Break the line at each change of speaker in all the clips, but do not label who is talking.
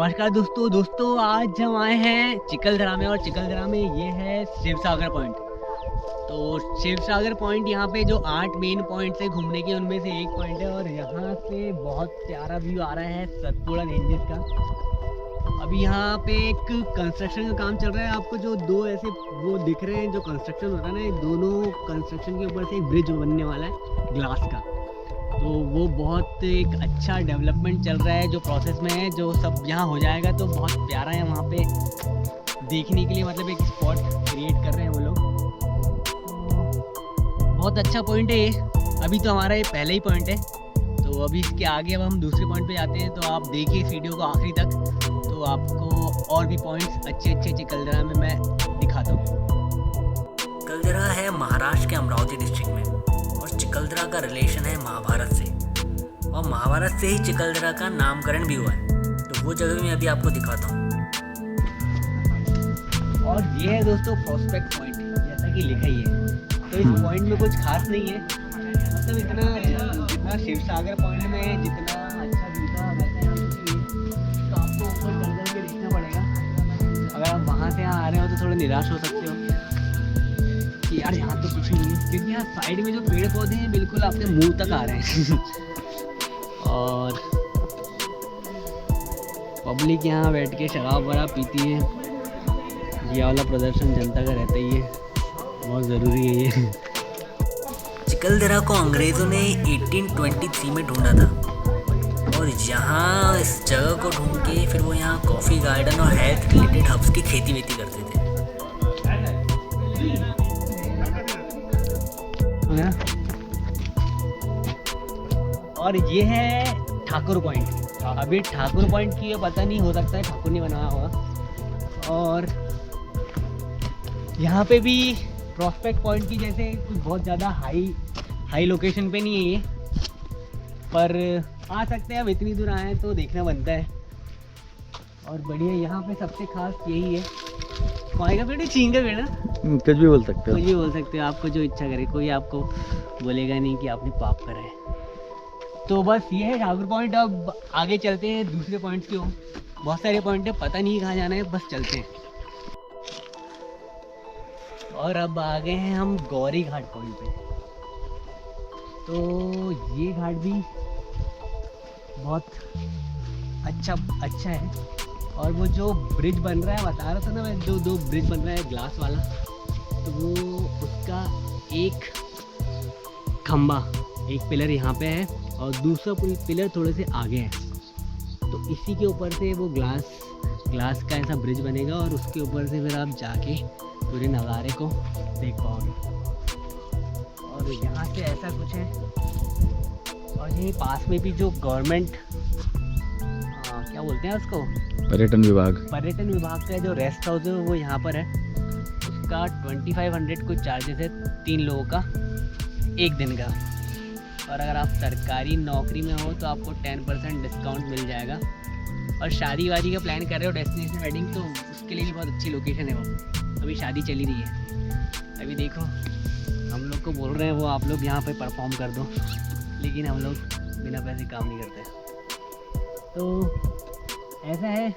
नमस्कार दोस्तों आज हम आए हैं चिकलदरा में। और चिकलदरा में ये है शिव सागर पॉइंट। तो शिव सागर पॉइंट यहाँ पे जो 8 मेन पॉइंट्स है घूमने के, उनमें से एक पॉइंट है। और यहाँ से बहुत प्यारा व्यू आ रहा है सतपुड़ा रेंजेस का। अभी यहाँ पे एक कंस्ट्रक्शन का काम चल रहा है। आपको जो दो ऐसे वो दिख रहे हैं जो कंस्ट्रक्शन हो रहा है ना, दोनों कंस्ट्रक्शन के ऊपर से एक ब्रिज बनने वाला है ग्लास का। तो वो बहुत एक अच्छा डेवलपमेंट चल रहा है जो प्रोसेस में है। जो सब यहाँ हो जाएगा तो बहुत प्यारा है वहाँ पे देखने के लिए, मतलब एक स्पॉट क्रिएट कर रहे हैं वो लोग। बहुत अच्छा पॉइंट है ये। अभी तो हमारा ये पहला ही पॉइंट है, तो अभी इसके आगे अब हम दूसरे पॉइंट पे जाते हैं। तो आप देखिए इस वीडियो को आखिरी तक, तो आपको और भी पॉइंट्स अच्छे चिकलदरा में मैं दिखाता हूँ।
चिकलदरा है महाराष्ट्र के अमरावती डिस्ट्रिक्ट में, और चिकलदरा का रिलेशन है महाभारत से, और महाभारत से ही चिकलदरा का नामकरण भी हुआ है। तो वो जगह मैं अभी आपको दिखाता हूँ।
और ये है दोस्तों प्रोस्पेक्ट पॉइंट, जैसा कि लिखा ही है। तो इस पॉइंट में कुछ खास नहीं है, मतलब जितना शिव सागर पॉइंट में जितना अच्छा व्यू था वैसा यहाँ पे नहीं है। तो आपको ऊपर चल के देखना पड़ेगा। अगर आप वहाँ से यहाँ आ रहे हो तो थोड़ा निराश हो सकते हो कि यार यहाँ तो कुछ नहीं है, क्योंकि यहाँ साइड में जो पेड़ पौधे हैं बिल्कुल आपके मुंह तक आ रहे हैं। और पब्लिक यहाँ बैठ के शराब वराब पीती है। ये वाला प्रदर्शन जनता का रहता ही है, बहुत ज़रूरी है ये।
चिकलदरा को अंग्रेज़ों ने 1823 में ढूंढा था, और यहाँ इस जगह को ढूंढ के फिर वो यहाँ कॉफ़ी गार्डन और हेल्थ रिलेटेड हब्स की खेती वेती करते थे।
और ये है ठाकुर पॉइंट। अभी ठाकुर पॉइंट की पता नहीं, हो सकता है ठाकुर ने बनाया होगा। और यहाँ पे भी प्रोस्पेक्ट पॉइंट की जैसे कुछ बहुत ज़्यादा हाई लोकेशन पे नहीं है ये, पर आ सकते हैं। अब इतनी दूर आए हैं तो देखना बनता है। और बढ़िया यहाँ पे सबसे खास यही है, खाएगा पेड़ छीन का पेड़ ना,
कुछ भी बोल सकते हो,
कुछ भी बोल सकते हो। आपको जो इच्छा करे, कोई आपको बोलेगा नहीं कि आपने पाप करा है। तो बस ये है ठाकुर पॉइंट। अब आगे चलते हैं दूसरे पॉइंट की ओर। बहुत सारे पॉइंट है, पता नहीं कहाँ जाना है, बस चलते हैं। और अब आ गए हैं हम गौरी घाट पॉइंट पे। तो ये घाट भी बहुत अच्छा है। और वो जो ब्रिज बन रहा है, बता रहा था ना मैं, जो दो ब्रिज बन रहा है ग्लास वाला, तो वो उसका एक खंबा, एक पिलर यहाँ पे है और दूसरा पिलर थोड़े से आगे है। तो इसी के ऊपर से वो ग्लास का ऐसा ब्रिज बनेगा, और उसके ऊपर से फिर आप जाके पूरे नज़ारे को देख पाओगे। और यहाँ से ऐसा कुछ है। और यही पास में भी जो गवर्नमेंट क्या बोलते हैं उसको, पर्यटन विभाग का जो रेस्ट हाउस है वो यहाँ पर है। उसका 2500 कुछ चार्जेस है 3 लोगों का एक दिन का। और अगर आप सरकारी नौकरी में हो तो आपको 10% डिस्काउंट मिल जाएगा। और शादी वादी का प्लान कर रहे हो, डेस्टिनेशन वेडिंग, तो उसके लिए भी बहुत अच्छी लोकेशन है वो। अभी शादी चली रही है। अभी देखो हम लोग को बोल रहे हैं वो आप लोग यहाँ पे परफॉर्म कर दो, लेकिन हम लोग बिना पैसे काम नहीं करते। तो ऐसा है,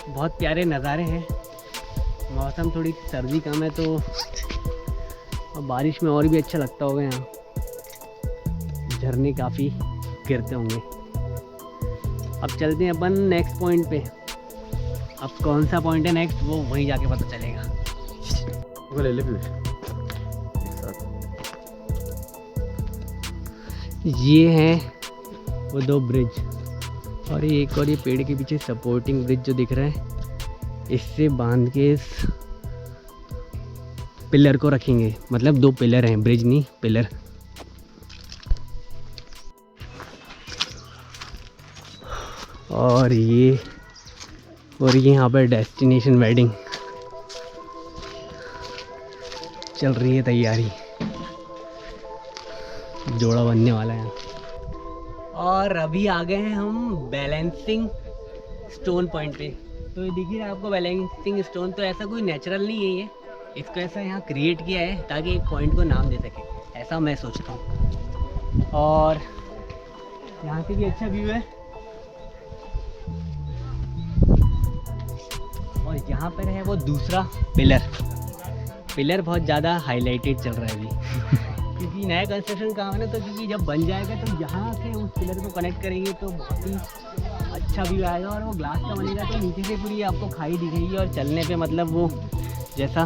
बहुत प्यारे नज़ारे हैं। मौसम थोड़ी सर्दी कम है, तो और बारिश में और भी अच्छा लगता होगा। यहाँ झरने काफ़ी गिरते होंगे। अब चलते हैं अपन नेक्स्ट पॉइंट पे। अब कौन सा पॉइंट है नेक्स्ट, वो वहीं जाके पता चलेगा।
वो ले ले फिर।
ये है वो 2 ब्रिज, और ये एक, और ये पेड़ के पीछे सपोर्टिंग ब्रिज जो दिख रहा है, इससे बांध के इस पिलर को रखेंगे। मतलब 2 पिलर हैं, ब्रिज नहीं पिलर। और ये यहाँ पर डेस्टिनेशन वेडिंग चल रही है, तैयारी, जोड़ा बनने वाला है। और अभी आ गए हैं हम बैलेंसिंग स्टोन पॉइंट पे। तो ये दिख रहा है आपको बैलेंसिंग स्टोन। तो ऐसा कोई नेचुरल नहीं है ये, इसको ऐसा यहाँ क्रिएट किया है ताकि एक पॉइंट को नाम दे सके, ऐसा मैं सोचता हूँ। और यहाँ से भी अच्छा व्यू है। यहाँ पर है वो दूसरा पिलर बहुत ज़्यादा हाईलाइटेड चल रहा है अभी क्योंकि नया कंस्ट्रक्शन काम है ना, तो क्योंकि जब बन जाएगा तो यहाँ से उस पिलर को कनेक्ट करेंगे तो बहुत ही अच्छा व्यू आएगा। और वो ग्लास का बनेगा तो नीचे से पूरी आपको खाई दिखेगी और चलने पे मतलब वो जैसा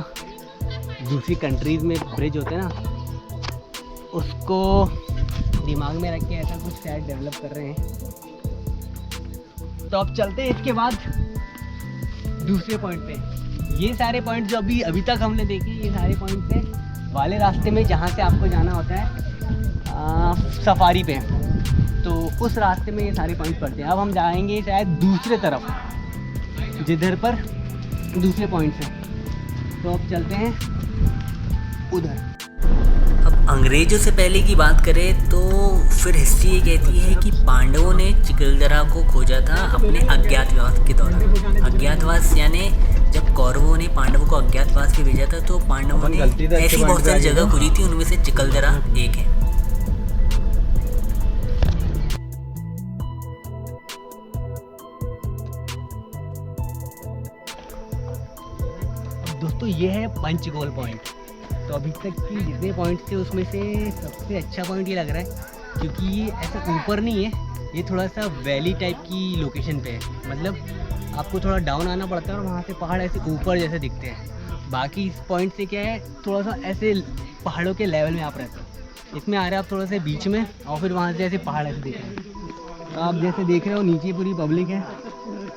दूसरी कंट्रीज़ में ब्रिज होते हैं ना, उसको दिमाग में रख के ऐसा कुछ शायद डेवलप कर रहे हैं। तो अब चलते हैं इसके बाद दूसरे पॉइंट पे। ये सारे पॉइंट जो अभी तक हमने देखे, ये सारे पॉइंट से वाले रास्ते में जहाँ से आपको जाना होता है सफारी पे, तो उस रास्ते में ये सारे पॉइंट पड़ते हैं। अब हम जाएंगे शायद दूसरे तरफ जिधर पर दूसरे पॉइंट से, तो अब चलते हैं उधर।
अब अंग्रेजों से पहले की बात करें तो फिर हिस्ट्री ये कहती है कि पांडवों ने चिकलदरा को खोजा था अपने अज्ञातवास के दौरान। अज्ञातवास यानी जब कौरवों ने पांडवों को अज्ञातवास पे भेजा था तो पांडवों ने ऐसी बहुत सारी जगह खोजी थी, उनमें से चिकलदरा एक है।
दोस्तों ये है पंचगोल पॉइंट। तो अभी तक की जितने पॉइंट थे उसमें से सबसे अच्छा पॉइंट ये लग रहा है क्योंकि ये ऐसा ऊपर नहीं है, ये थोड़ा सा वैली टाइप की लोकेशन पे है। मतलब आपको थोड़ा डाउन आना पड़ता है और वहाँ से पहाड़ ऐसे ऊपर जैसे दिखते हैं। बाकी इस पॉइंट से क्या है, थोड़ा सा ऐसे पहाड़ों के लेवल में आप रहते हैं। इसमें आ रहे हैं आप थोड़ा सा बीच में और फिर वहाँ से ऐसे पहाड़ ऐसे दिख रहे हैं। तो आप जैसे देख रहे हो नीचे पूरी पब्लिक है,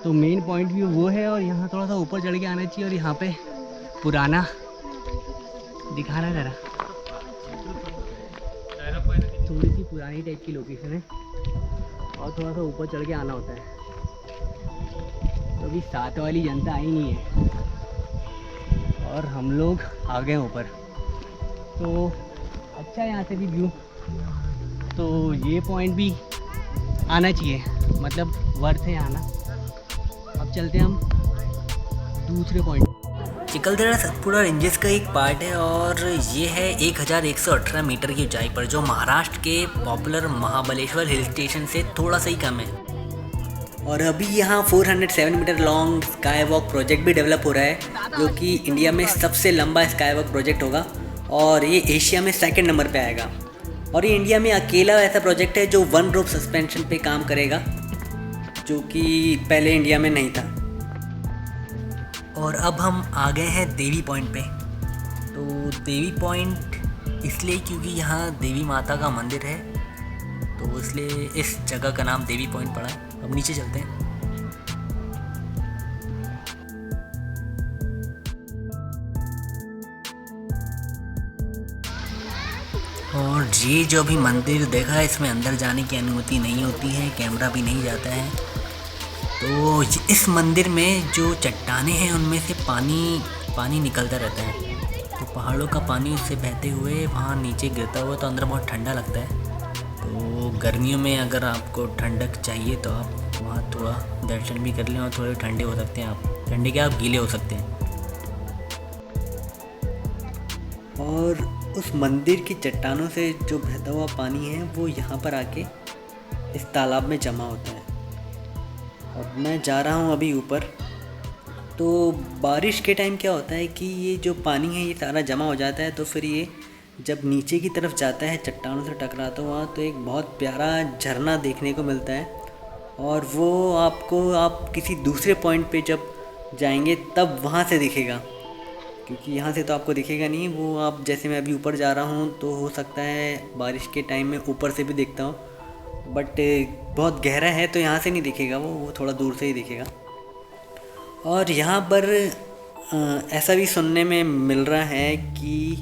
तो मेन पॉइंट व्यू वो है। और यहाँ थोड़ा सा ऊपर चढ़ के आना चाहिए और यहाँ पे पुराना दिखा रहा है ज़रा, थोड़ी सी पुरानी टाइप की लोकेशन है और थोड़ा सा ऊपर चढ़ के आना होता है। तो अभी साथ वाली जनता आई नहीं है और हम लोग आ गए ऊपर, तो अच्छा है यहाँ से भी व्यू। तो ये पॉइंट भी आना चाहिए, मतलब वर्थ है आना। अब चलते हैं हम दूसरे पॉइंट।
चिकलदरा सतपुड़ा रेंजेस का एक पार्ट है और ये है 1118 मीटर की ऊंचाई पर, जो महाराष्ट्र के पॉपुलर महाबलेश्वर हिल स्टेशन से थोड़ा सा ही कम है। और अभी यहाँ 407 meter long sky walk project भी डेवलप हो रहा है, जो कि इंडिया में सबसे लंबा स्काई वॉक प्रोजेक्ट होगा और ये एशिया में 2nd नंबर पे आएगा। और ये इंडिया में अकेला ऐसा प्रोजेक्ट है जो 1 रोप सस्पेंशन पे काम करेगा, जो कि पहले इंडिया में नहीं था। और अब हम आ गए हैं देवी पॉइंट पे। तो देवी पॉइंट इसलिए क्योंकि यहाँ देवी माता का मंदिर है, तो इसलिए इस जगह का नाम देवी पॉइंट पड़ा है। अब नीचे चलते हैं। और ये जो भी मंदिर देखा है, इसमें अंदर जाने की अनुमति नहीं होती है, कैमरा भी नहीं जाता है। तो इस मंदिर में जो चट्टानें हैं उनमें से पानी निकलता रहता है, तो पहाड़ों का पानी उससे बहते हुए वहाँ नीचे गिरता हुआ, तो अंदर बहुत ठंडा लगता है। तो गर्मियों में अगर आपको ठंडक चाहिए तो आप वहाँ थोड़ा दर्शन भी कर लें और थोड़े ठंडे हो सकते हैं, आप ठंडे के आप गीले हो सकते हैं। और उस मंदिर की चट्टानों से जो बहता हुआ पानी है वो यहाँ पर आके इस तालाब में जमा होता है। और मैं जा रहा हूँ अभी ऊपर। तो बारिश के टाइम क्या होता है कि ये जो पानी है ये सारा जमा हो जाता है, तो फिर ये जब नीचे की तरफ जाता है चट्टानों से टकराता हुआ, तो एक बहुत प्यारा झरना देखने को मिलता है। और वो आप किसी दूसरे पॉइंट पे जब जाएंगे तब वहाँ से दिखेगा, क्योंकि यहाँ से तो आपको दिखेगा नहीं। वो आप जैसे मैं अभी ऊपर जा रहा हूँ तो हो सकता है बारिश के टाइम में ऊपर से भी देखता हूँ, बट बहुत गहरा है तो यहाँ से नहीं दिखेगा, वो थोड़ा दूर से ही दिखेगा। और यहाँ पर ऐसा भी सुनने में मिल रहा है कि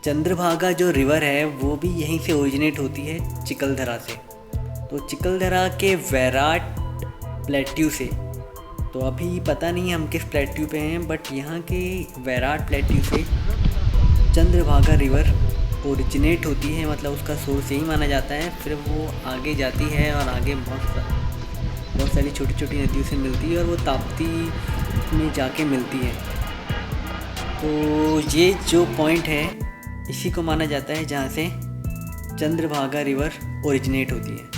चंद्रभागा जो रिवर है वो भी यहीं से ओरिजिनेट होती है, चिकलदरा से। तो चिकलदरा के वैराट प्लेट्यू से, तो अभी पता नहीं हम किस प्लेट्यू पे हैं, बट यहाँ के वैराट प्लेट्यू से चंद्रभागा रिवर ओरिजिनेट होती है, मतलब उसका सोर्स यही माना जाता है। फिर वो आगे जाती है और आगे बहुत सारी छोटी छोटी नदियों से मिलती है और वो ताप्ती में जाके मिलती है। तो ये जो पॉइंट है इसी को माना जाता है जहाँ से चंद्रभागा रिवर ओरिजिनेट होती है।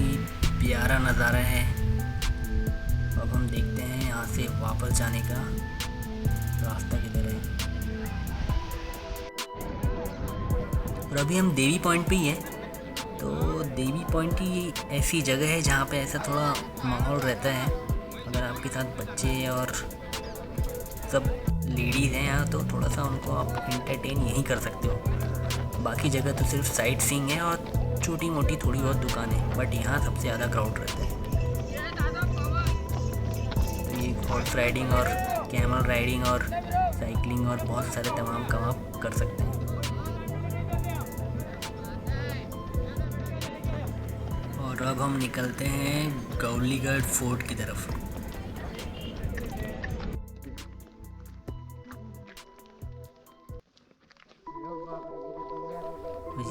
ही प्यारा नज़ारा है। अब हम देखते हैं यहाँ से वापस जाने का रास्ता किधर है। और अभी हम देवी पॉइंट पे ही है। तो देवी पॉइंट ही ऐसी जगह है जहाँ पे ऐसा थोड़ा माहौल रहता है। अगर आपके साथ बच्चे और सब लेडीज़ हैं यहाँ, तो थोड़ा सा उनको आप इंटरटेन यहीं कर सकते हो। बाकी जगह तो सिर्फ साइट सीइंग है और छोटी मोटी थोड़ी बहुत दुकानें, बट यहाँ सबसे ज़्यादा क्राउड रहता है। तो ये हॉर्स राइडिंग और कैमल राइडिंग और साइकिलिंग और बहुत सारे तमाम काम आप कर सकते हैं। और अब हम निकलते हैं गौलीगढ़ फोर्ट की तरफ।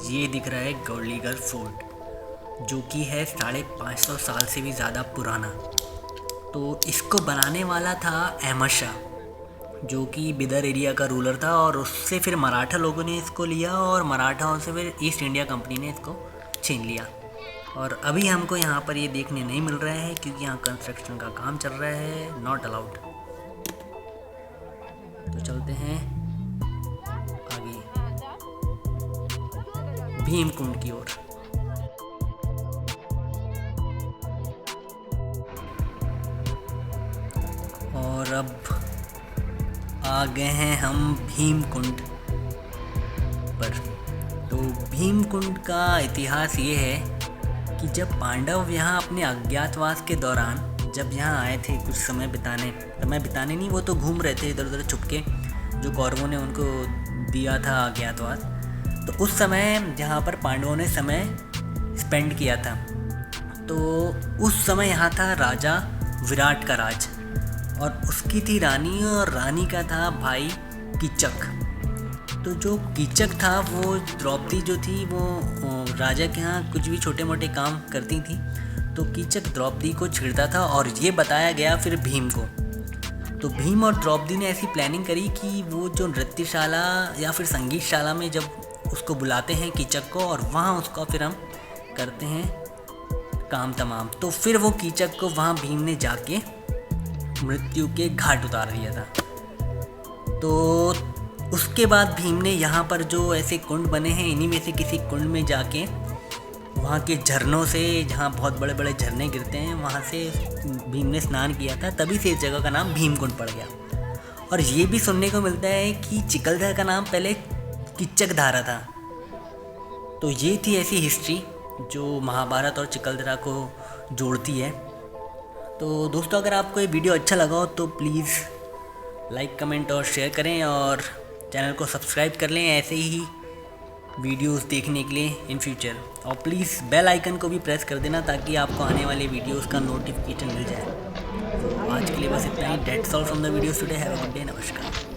ये दिख रहा है गौलीगढ़ फोर्ट, जो कि है 550 साल से भी ज़्यादा पुराना। तो इसको बनाने वाला था अहमद शाह, जो कि बिदर एरिया का रूलर था, और उससे फिर मराठा लोगों ने इसको लिया और मराठाओं से फिर ईस्ट इंडिया कंपनी ने इसको छीन लिया। और अभी हमको यहाँ पर ये देखने नहीं मिल रहा है क्योंकि यहाँ कंस्ट्रक्शन का काम चल रहा है, नॉट अलाउड। तो चलते हैं आगे भीमकुंड की ओर। और अब आ गए हैं हम भीमकुंड पर। तो भीमकुंड का इतिहास ये है कि जब पांडव यहाँ अपने अज्ञातवास के दौरान जब यहाँ आए थे कुछ समय बिताने नहीं, वो तो घूम रहे थे इधर उधर छुपके, जो कौरवों ने उनको दिया था अज्ञातवास। तो उस समय जहाँ पर पांडवों ने समय स्पेंड किया था, तो उस समय यहाँ था राजा विराट का राज, और उसकी थी रानी, और रानी का था भाई कीचक। तो जो कीचक था वो द्रौपदी जो थी वो राजा के यहाँ कुछ भी छोटे मोटे काम करती थी, तो कीचक द्रौपदी को छेड़ता था, और ये बताया गया फिर भीम को। तो भीम और द्रौपदी ने ऐसी प्लानिंग करी कि वो जो नृत्यशाला या फिर संगीतशाला में जब उसको बुलाते हैं कीचक को, और वहाँ उसका फिर हम करते हैं काम तमाम। तो फिर वो कीचक को वहाँ भीम ने जाके मृत्यु के घाट उतार दिया था। तो उसके बाद भीम ने यहाँ पर जो ऐसे कुंड बने हैं, इन्हीं में से किसी कुंड में जाके वहाँ के झरनों से, जहाँ बहुत बड़े बड़े झरने गिरते हैं, वहाँ से भीम ने स्नान किया था, तभी से इस जगह का नाम भीमकुंड पड़ गया। और ये भी सुनने को मिलता है कि चिकलधारा का नाम पहले कीचकधारा था। तो ये थी ऐसी हिस्ट्री जो महाभारत और चिकलधारा को जोड़ती है। तो दोस्तों, अगर आपको ये वीडियो अच्छा लगा हो तो प्लीज़ लाइक, कमेंट और शेयर करें, और चैनल को सब्सक्राइब कर लें ऐसे ही वीडियोस देखने के लिए इन फ्यूचर। और प्लीज़ बेल आइकन को भी प्रेस कर देना ताकि आपको आने वाले वीडियोस का नोटिफिकेशन मिल जाए। तो आज के लिए बस इतना ही। That's all from the videos today. Have a good day. नमस्कार।